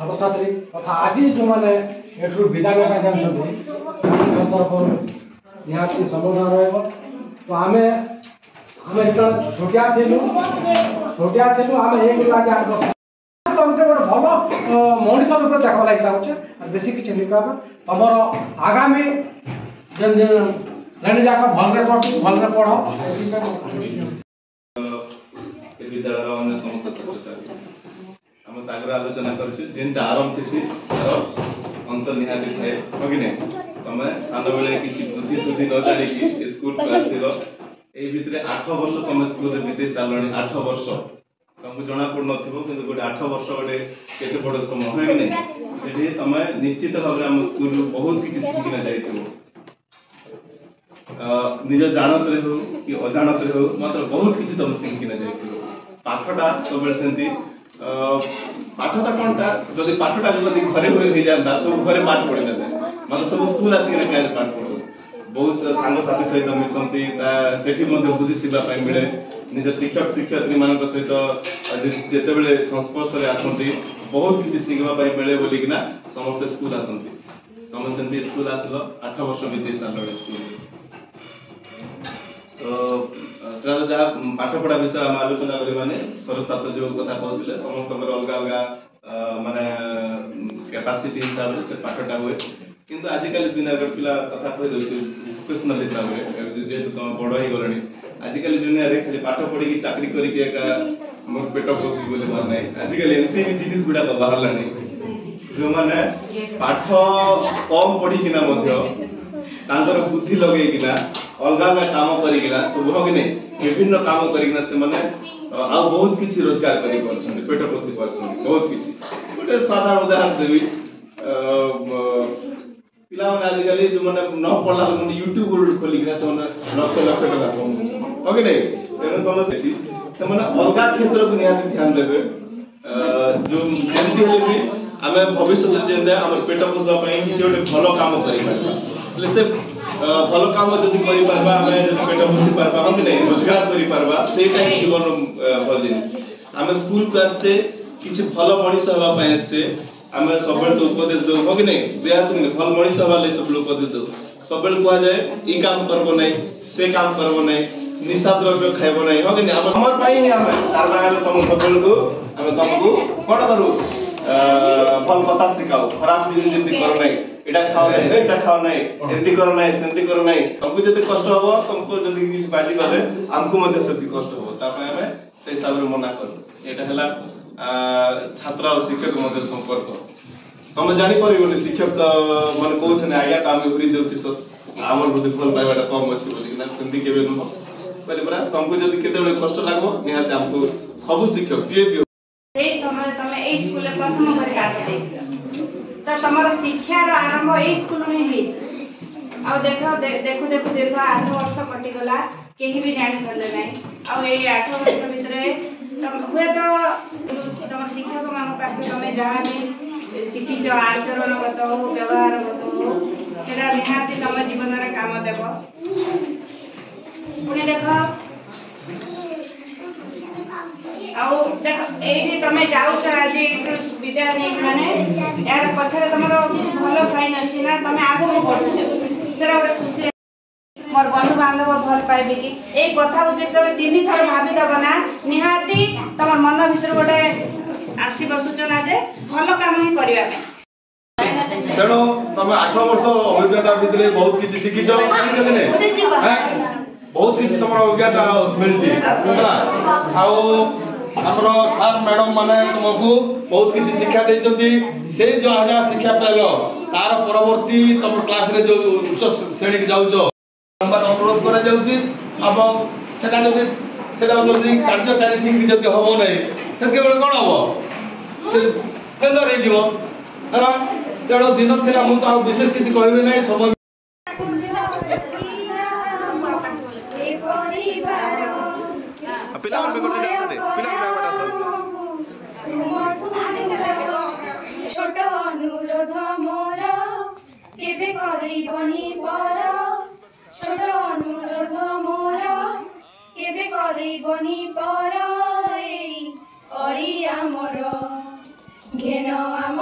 छात्र छात्री तथा आज जो मैंने एठू विदा तरफ निहाती संबोधन रहा तो आम जो छोटिया थिलु आम एक तुमके गोटे भल मनीष रूप देखा लगे चाहे बेस किसी नहीं कह तुम आगामी श्रेणी जाक भल पढ़ विद्यालय अन्य समस्त छात्र छात्री आम तागर आलोचना करटा आरंभ थी तार अंत निहाती थाए कि नहीं तुम सान बेले किसी बुद्धि सुद्धि न जाणी स्कूल आसथिल ये भितर 8 वर्ष तुम स्कूल बीते सारे 8 वर्ष तुमको जना पड़ न कि गोटे 8 वर्ष गोटे केते बड़ समय है कि नहीं से तुम निश्चित भाव में आम स्कूल बहुत किसी शिखिना जाइए निज जानत हो कि अजाणत हो मात्र बहुत किसी तुम शिखिना जाइए पाठटा सब सेमती पाठटा कौनटा जब पाठटा घरे हो जाता सब घरे पाठ पढ़ी ना मतलब सब स्कूल आसिक पाठ पढ़ बहुत सांगसाथी सहित मिसती से बुद्धि शिखा मिले निज शिक्षक शिक्षयित्री मान सहित जिते संस्पर्श में आसती बहुत किसी शिखा मिले बोलिकिना समस्ते स्कूल आसती तुम सेमती स्कूल आसल 8 वर्ष बीते सारे स्कूल तो सेटा तो जहाँ पाठ पढ़ा विषय आम आलोचना करें सरस्वत जो कथा कहते समस्त अलग अलग माने कैपेसिटी हिसाब से पाठटा हुए किंतु आजिकल दिन पिला कथा कही प्रोफेशनल हिसाब से जेहेतु तुम बड़ हो गलानी आजिकल दुनिया रे खाली पाठ पढ़ी चाकरी करके मोर पेट पोषी बोले मार ना आजिकल एमती भी जिनिस गुड़ा बाहर लानी जो माने पाठ कम पढ़िकिना बुद्धि लगेकिना अलग अलग काम करिकिना सब हो कि नहीं विभिन्न काम करिकिना से माने आ बहुत किछि रोजगार करि परछन पेट पोषी परछन बहुत किछि गोटे साधारण उदाहरण देबी पिला माने आजिकल जो माने न पढ़ला माने यूट्यूब खोलिकिना से माने लाख लाख टका कम हो कि नहीं तेनो तुम से माने अलग क्षेत्र को निहाती ध्यान देबे जो जेमती हेले भी आमे भविष्य जेंदा हमर पेट पोषा पई किछि गोटे भलो काम करि परबा से भल कम जब कर पेट पोषी पार्बा हम नहीं रोजगार कर जीवन भल जिन आम स्कूल को आसचे किसी भल मनीष हाँपाई आसचे आम सब तो उपदेश दो हो कि नहीं दियास भल मनीष हाँवा सब उपदेश दो सब कह जाए ये काम करब ना से काम करब ना निशा द्रव्य खाइब ना हो कि नहीं तुम सब को तुमको कौन करूँ भल कथा शिखाओ खराब जिन जमी कर ना एटा खाओ नहीं एटा खाओ नहीं एंती करो नहीं सेंती करो नहीं तुमको जति कष्ट हो तुमको जति किसी बाजी गले हमको मध्य सेति कष्ट हो तापय हमें से हिसाब रे मना कर एटा हला छात्र और शिक्षक मध्य संपर्क तुम जानि परिबोनी शिक्षक मन कहथने आज्ञा काम उरी देउती सो हमर बुद्धि फल पाइबाटा कम अछि बोली ना सेंती केबे न पहिले बरा तुमको जति केते बळे कष्ट लागो निहाते हमको सब शिक्षक जे भी ए समय तमे ए स्कूल प्रथम कर काट दे तो तुम शिक्षार आरंभ यही स्कूल में आ देखो देखु देखु दीर्घ 8 वर्ष कटिगला कहीं भी जापर ना आ 8 वर्ष भितर हुए तो तुम शिक्षक मान पाखे तुम जहाँ भी शिखिच आचरणगत हो व्यवहारगत हो से निहाती तुम जीवन में काम देव पुणी देख तमें जाऊच आज विद्यार्थी माने यार पछरे तुमर किछ भलो साइन अछि ना तमें आगु बढ़ुछ सेरा गोटे खुशी मोर बंधु बांधव भल पाइबे कि ए कथा उदे तमे 3 थर भाबी दब ना निहाती तमर मन भीतर गोटे आसी बसुचना जे भलो काम ही करिवा पे तेणु तुम 8 वर्ष अभिज्ञता भितर बहुत किछि शिखिछ बहुत किसी तुम अभिज्ञता मिलती आमर सार मैडम माने तुमको बहुत किसी शिक्षा देती से जो जहाँ शिक्षा पाइल तार परवर्ती तुम क्लास रे जो उच्च श्रेणी की जाऊच अनुरोध करा जाउची एवं सेटा जदि कार्यकारी ठीक जदि हम ना से कौन हम से फेलर हो तेणु दिन थी मुझे विशेष किसी कहे ना समय छोट अनुरोध मोर केबे करिबनी पर छोट अनुरोध मोर केबे करिबनी पर अड़ी आमर घेन आम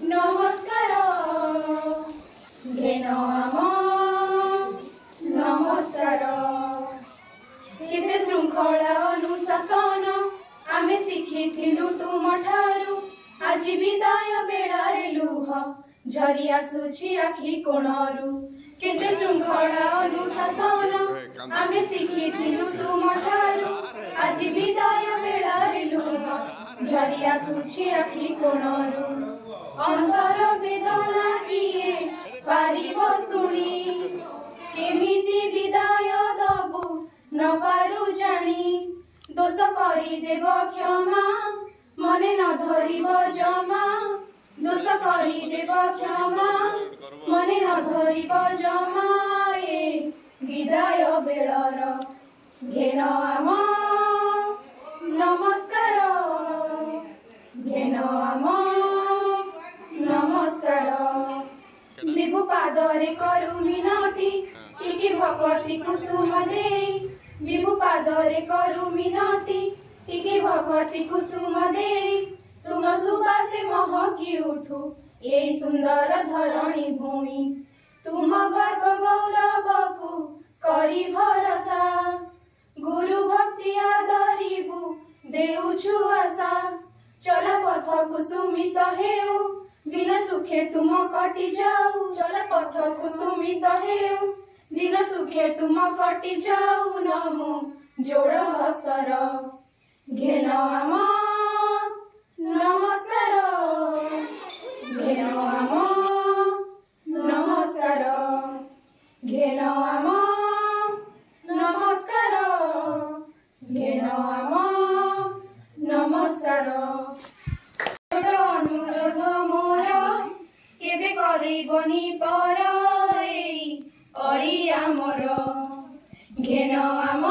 नमस्कार घेन आम नमस्कार केते श्रृंखला अनुशासन आमे शिखिथिलु तुम ठारू आज विदाय बेड़ारे लुह झरी आसुछि आखि कोणरू केते श्रृंखला अनुशासन आमे शिखिथिलु तुम ठारू आज विदाय बेड़ारे लुह झरी आसुछि आखि कोणरू अंधर वेदना किए पारिब शुणी केमिति विदाय दबु न पारु जानी दोष करी देव क्षमा मने न धरिब जमा दोष करी देव क्षमा मने न धरिब जमा ए विदाय बेलर घेन आम नमस्कार घेन आम नमस्कार विभु पादरे करु मिनती टिके भगवती कुसुम देई विभु पादरे करु मिनती टिके भगवती कुसुम देई तुम सुबासे महकी उठू एई सुंदर धरणी भूमि तुम गर्व गौरव को करी भरसा गुरु भक्ति आदरिबु देउछु आशा चल पथ कुसुमित हेउ दिन सुखे तुम कटि जाऊ चल पथ कुसुमित हेउ दिन सुखे तुम कटि जाऊ नमो जोड़ हस्तर घेन आम नमस्कार घेन आम नमस्कार घेन आम नमस्कार घेन आम नमस्कार छोट अनुरोध मोर केबे करिबनी पर एई अळी आमर घेन आम